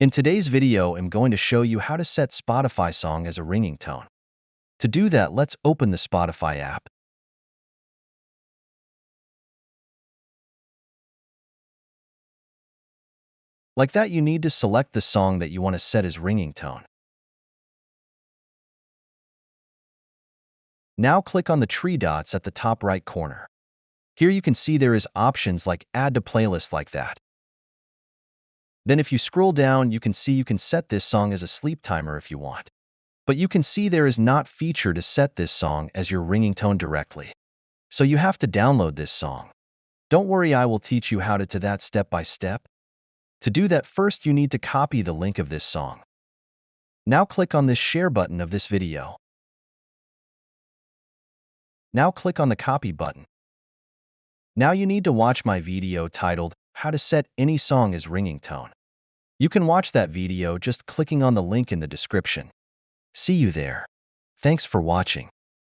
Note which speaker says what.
Speaker 1: In today's video, I'm going to show you how to set Spotify song as a ringing tone. To do that, let's open the Spotify app. Like that, you need to select the song that you want to set as ringing tone. Now click on the three dots at the top right corner. Here you can see there is options like add to playlist like that. Then if you scroll down, you can see you can set this song as a sleep timer if you want. But you can see there is not feature to set this song as your ringing tone directly. So you have to download this song. Don't worry, I will teach you how to do that step by step. To do that, first you need to copy the link of this song. Now click on this share button of this video. Now click on the copy button. Now you need to watch my video titled How to Set Any Song as Ringing Tone. You can watch that video just clicking on the link in the description. See you there. Thanks for watching.